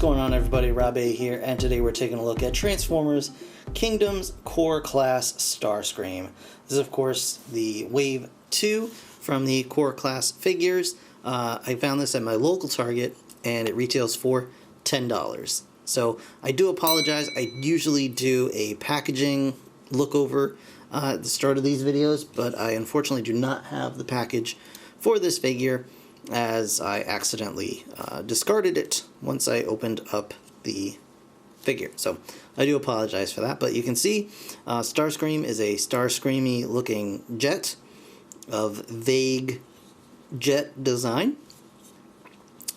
going on, everybody? Rob A here, and today we're taking a look at Transformers Kingdom's Core Class Starscream. This is, of course, the Wave 2 from the Core Class figures. I found this at my local Target, and it retails for $10. So I do apologize. I usually do a packaging look over at the start of these videos, but I unfortunately do not have the package for this figure, as I accidentally discarded it once I opened up the figure. So I do apologize for that, but you can see Starscream is a Starscreamy looking jet of vague jet design.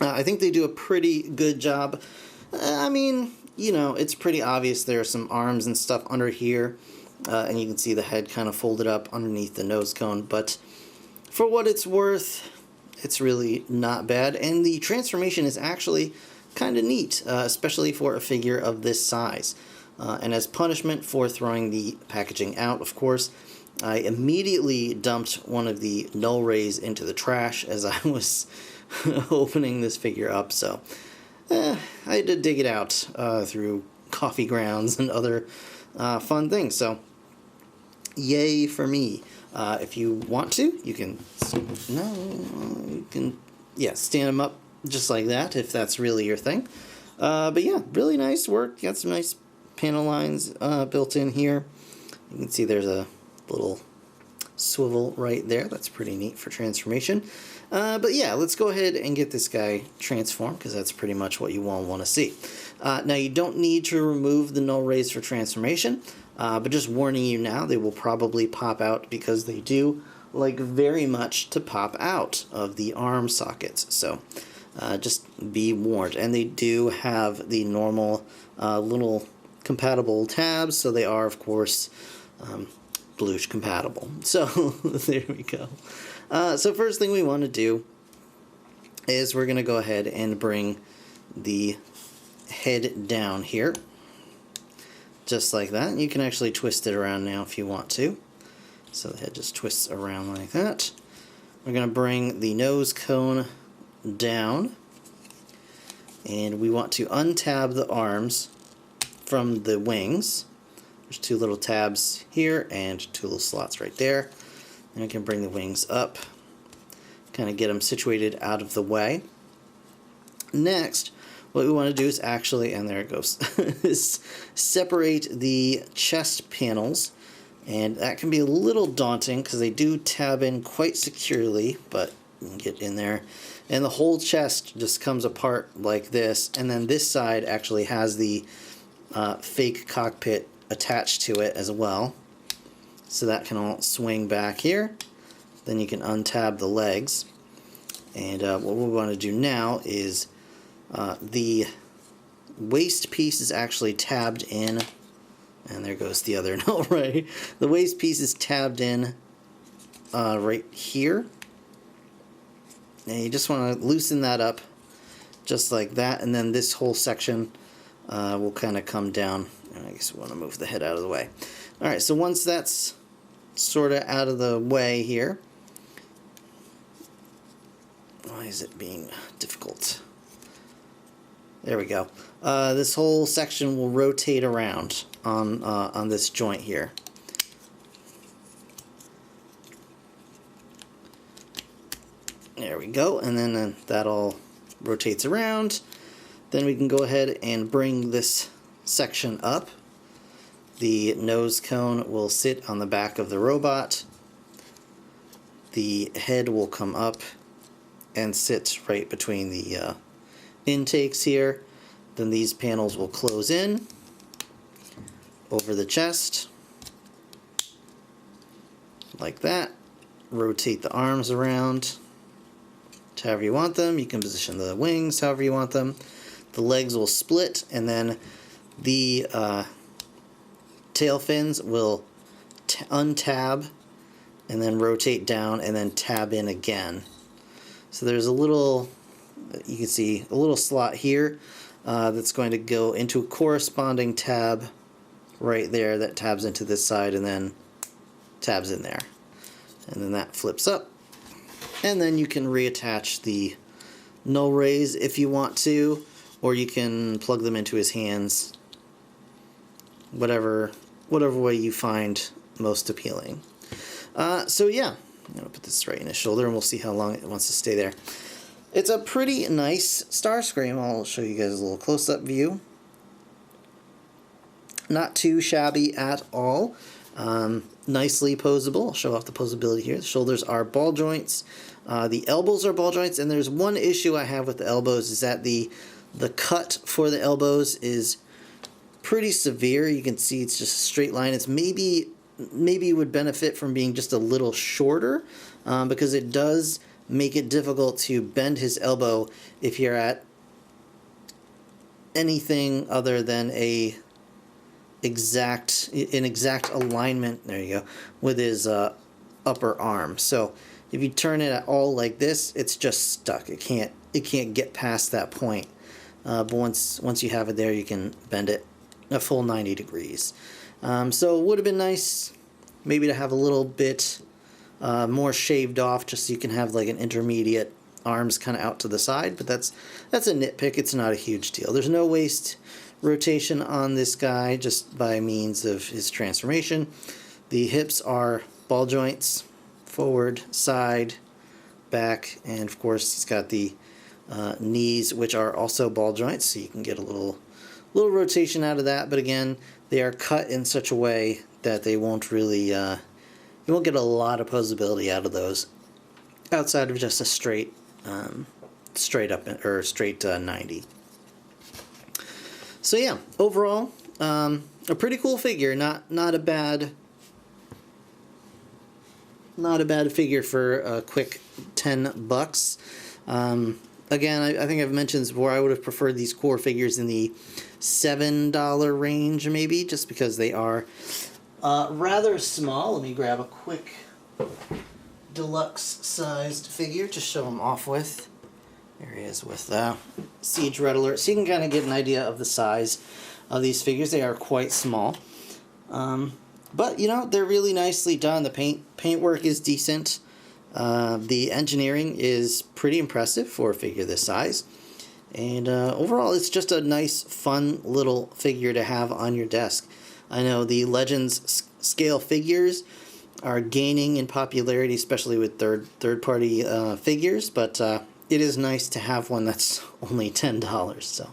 I think they do a pretty good job. I mean, you know, it's pretty obvious there are some arms and stuff under here, and you can see the head kind of folded up underneath the nose cone, but for what it's worth, it's really not bad, and the transformation is actually kind of neat, especially for a figure of this size. And as punishment for throwing the packaging out, of course, I immediately dumped one of the null rays into the trash as I was opening this figure up, so I had to dig it out through coffee grounds and other fun things, so yay for me. If you want to, you can, yeah, stand them up just like that, if that's really your thing. But yeah, really nice work. Got some nice panel lines built in here. You can see there's a little swivel right there. That's pretty neat for transformation. But yeah, let's go ahead and get this guy transformed, because that's pretty much what you want to see. Now, you don't need to remove the null rays for transformation. But just warning you now, they will probably pop out, because they do like very much to pop out of the arm sockets. So just be warned. And they do have the normal little compatible tabs, so they are, of course, Blush compatible. So there we go. So first thing we want to do is we're going to go ahead and bring the head down here. Just like that. You can actually twist it around now if you want to. So the head just twists around like that. We're going to bring the nose cone down. And we want to untab the arms from the wings. There's two little tabs here and two little slots right there. And we can bring the wings up. Kind of get them situated out of the way. Next, what we want to do is actually, and there it goes, is separate the chest panels, and that can be a little daunting because they do tab in quite securely, but you can get in there. And the whole chest just comes apart like this, and then this side actually has the fake cockpit attached to it as well. So that can all swing back here. Then you can untab the legs. And what we want to do now is the waist piece is actually tabbed in, and there goes the other null ray. The waist piece is tabbed in right here, and you just want to loosen that up just like that, and then this whole section will kind of come down. I guess we want to move the head out of the way. Alright, so once that's sort of out of the way here, why is it being difficult? There we go. This whole section will rotate around on this joint here. There we go, and then that all rotates around. Then we can go ahead and bring this section up. The nose cone will sit on the back of the robot. The head will come up and sit right between the intakes here. Then these panels will close in over the chest like that. Rotate the arms around to however you want them. You can position the wings however you want them. The legs will split, and then the tail fins will untab and then rotate down and then tab in again. So there's a little, you can see a little slot here that's going to go into a corresponding tab right there that tabs into this side and then tabs in there. And then that flips up. And then you can reattach the null rays if you want to, or you can plug them into his hands. Whatever way you find most appealing. So yeah, I'm going to put this right in his shoulder and we'll see how long it wants to stay there. It's a pretty nice Starscream. I'll show you guys a little close-up view. Not too shabby at all. Nicely posable. I'll show off the posability here. The shoulders are ball joints. The elbows are ball joints, and there's one issue I have with the elbows is that the cut for the elbows is pretty severe. You can see it's just a straight line. It's maybe would benefit from being just a little shorter, because it does make it difficult to bend his elbow if you're at anything other than an exact alignment, there you go, with his upper arm. So if you turn it at all like this, it's just stuck. It can't get past that point. But once you have it there, you can bend it a full 90 degrees. So it would have been nice maybe to have a little bit more shaved off, just so you can have like an intermediate arms kind of out to the side, but that's a nitpick. It's not a huge deal. There's no waist rotation on this guy, just by means of his transformation. The hips are ball joints, forward, side, back, and of course he's got the knees, which are also ball joints, so you can get a little rotation out of that. But again, they are cut in such a way that they won't really you won't get a lot of posability out of those outside of just a straight up or straight 90. So yeah, overall, a pretty cool figure. Not a bad figure for a quick $10. Again, I think I've mentioned this before. I would have preferred these core figures in the $7 range, maybe, just because they are rather small. Let me grab a quick deluxe-sized figure to show them off with. There he is with Siege Red Alert. So you can kind of get an idea of the size of these figures. They are quite small. But, you know, they're really nicely done. The paintwork is decent. The engineering is pretty impressive for a figure this size. And overall, it's just a nice, fun little figure to have on your desk. I know the Legends scale figures are gaining in popularity, especially with third-party figures, but it is nice to have one that's only $10, so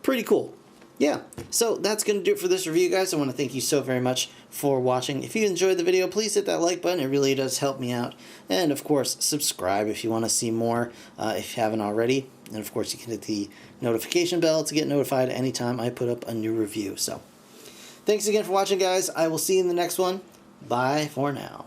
pretty cool. Yeah, so that's going to do it for this review, guys. I want to thank you so very much for watching. If you enjoyed the video, please hit that like button. It really does help me out. And, of course, subscribe if you want to see more, if you haven't already. And, of course, you can hit the notification bell to get notified anytime I put up a new review. So, thanks again for watching, guys. I will see you in the next one. Bye for now.